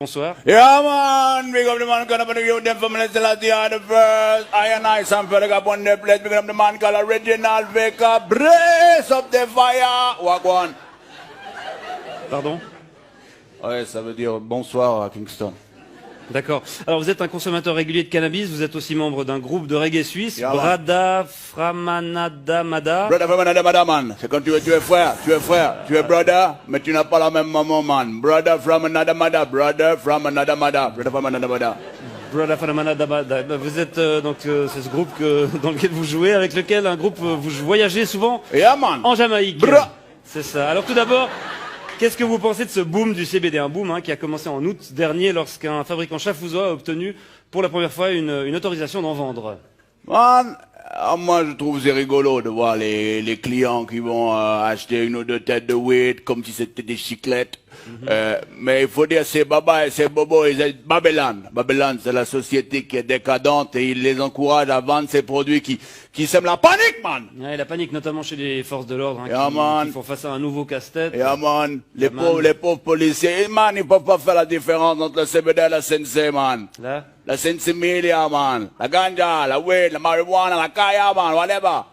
Bonsoir. Yeah, man. Big up the man called up the youth them from the Celestia the first. I and I, some fella got on the place. Big up the man called Original Vicar. Brace up the fire. Walk on. Pardon? Ouais, ça veut dire bonsoir à Kingston. D'accord. Alors vous êtes un consommateur régulier de cannabis, vous êtes aussi membre d'un groupe de reggae suisse, Yeah, Brada Framanadamada. Brother from another mother, man. C'est quand tu es frère, tu es brother, mais tu n'as pas la même maman, man. Brother from another mother, brother from another mother, brother from another mother. Brada Framanadamada. Vous êtes c'est ce groupe dans lequel vous jouez, avec lequel vous voyagez souvent Yeah, man. en Jamaïque. Bra. C'est ça. Alors tout d'abord, qu'est-ce que vous pensez de ce boom du CBD? Un boom qui a commencé en août dernier lorsqu'un fabricant chafouzois a obtenu pour la première fois une autorisation d'en vendre. Man, moi je trouve c'est rigolo de voir les clients qui vont acheter une ou deux têtes de weed comme si c'était des chiclettes. Mais il faut dire c'est Baba et c'est Bobo et c'est Babylone. Babylone c'est la société qui est décadente et il les encourage à vendre ces produits qui sèment la panique, man. Ouais, la panique notamment chez les forces de l'ordre Yeah, qui font face à un nouveau casse-tête. Yeah, man. Les pauvres policiers, man, ils peuvent pas faire la différence entre le CBD et la CNC, man. Là. La CNC Media, man. La ganja, la weed, la marijuana, la kaya, man, whatever.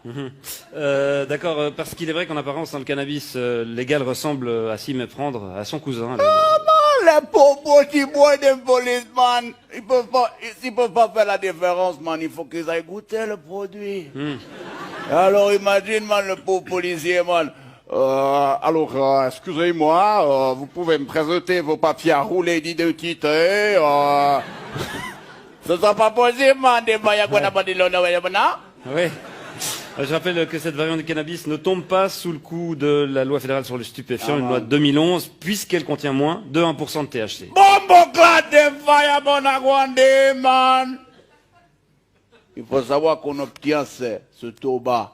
D'accord, parce qu'il est vrai qu'en apparence, le cannabis légal ressemble à s'y méprendre à son cousin. Ah, man, les pauvres petits boys des polices, man. Ils peuvent pas faire la différence, man. Il faut qu'ils aillent goûter le produit. Alors imagine, man, le pauvre policier, man. Excusez-moi, vous pouvez me présenter vos papiers à rouler d'identité. Ce sera pas possible, man. Des fois, il y a quoi n'a pas dit l'honneur, Oui. Je rappelle que cette variante du cannabis ne tombe pas sous le coup de la loi fédérale sur le stupéfiant, une loi de 2011, puisqu'elle contient moins de 1% de THC. Bombo clat de fire, bon aguande, man. Il faut savoir qu'on obtient ce tabac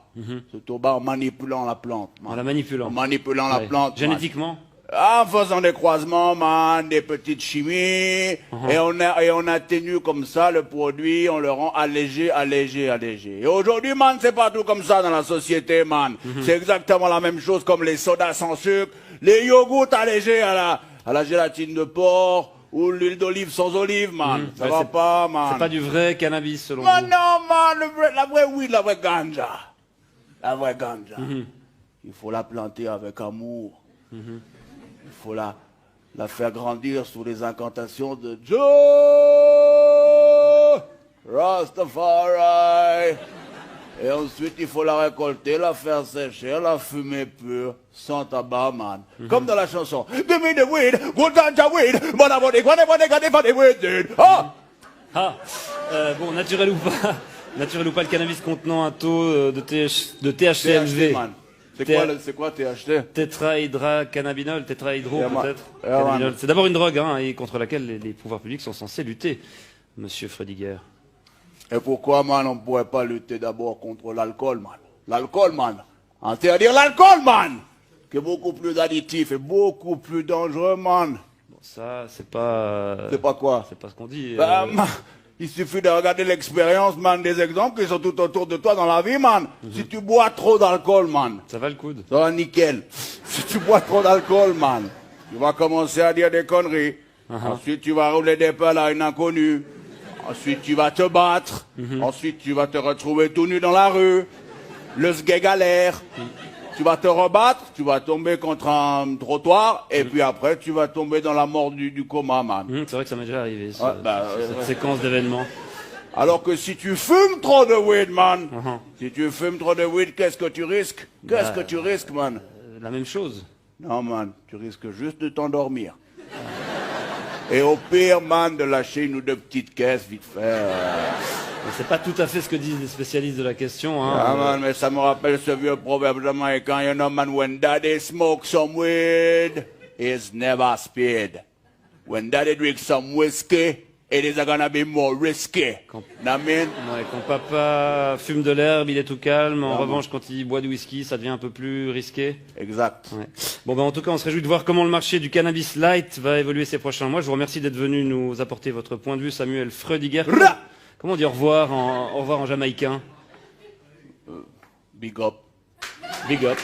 en manipulant la plante, man. En la manipulant. En manipulant la Ouais. plante, man. Génétiquement. En faisant des croisements, man, des petites chimies, et on atténue comme ça le produit, on le rend allégé. Et aujourd'hui, man, c'est pas tout comme ça dans la société, man. C'est exactement la même chose comme les sodas sans sucre, les yogourts allégés à la gélatine de porc, ou l'huile d'olive sans olive, man. Ça Ouais, va pas, man. C'est pas du vrai cannabis selon Man, vous. non, man, la vraie weed, la vraie ganja. La vraie ganja. Il faut la planter avec amour. Il faut la faire grandir sous les incantations de Joe Rastafari. Et ensuite, il faut la récolter, la faire sécher, la fumer pure, sans tabac, man. Comme dans la chanson. Give me the weed, good ganja weed, but I want it, what they weed, dude. Ah! Bon, naturel ou pas, le cannabis contenant un taux de THC élevé. man. C'est quoi THC? Tétrahydrocannabinol, tétrahydro Yeah, man. peut-être. Yeah, man. Cannabinol. C'est d'abord une drogue et contre laquelle les pouvoirs publics sont censés lutter, monsieur Frediger. Et pourquoi, man, on ne pourrait pas lutter d'abord contre l'alcool, man? L'alcool, man. Interdire l'alcool, man! Qui est beaucoup plus additif et beaucoup plus dangereux, man. Bon, ça, c'est pas... C'est pas quoi? C'est pas ce qu'on dit. Man, il suffit de regarder l'expérience, man, des exemples qui sont tout autour de toi dans la vie, man. Si tu bois trop d'alcool, man, Ça va le coude. ça va nickel. Si tu bois trop d'alcool, man, tu vas commencer à dire des conneries. Ensuite, tu vas rouler des pelles à une inconnue. Ensuite, tu vas te battre. Ensuite, tu vas te retrouver tout nu dans la rue. Le sgay galère. Tu vas te rebattre, tu vas tomber contre un trottoir, et puis après, tu vas tomber dans la mort du coma, man. C'est vrai que ça m'est déjà arrivé, Ouais, bah, cette séquence d'événements. Alors que si tu fumes trop de weed, man, si tu fumes trop de weed, qu'est-ce que tu risques? Qu'est-ce que tu risques, man? La même chose. Non, man, tu risques juste de t'endormir. Et au pire, man, de lâcher une ou deux petites caisses, vite fait. Mais c'est pas tout à fait ce que disent les spécialistes de la question. Ah, man, mais ça me rappelle ce vieux proverbe jamaïcain, you know, man, when daddy smokes some weed, he's never spared. When daddy drinks some whiskey, it is gonna be more risky. Know what I mean? Ouais, quand papa fume de l'herbe, il est tout calme. En revanche, quand il boit du whisky, ça devient un peu plus risqué. Exact. Ouais. Bon, en tout cas, on se réjouit de voir comment le marché du cannabis light va évoluer ces prochains mois. Je vous remercie d'être venu nous apporter votre point de vue, Samuel Frediger. Comment on dit au revoir en jamaïcain? Big up. Big up.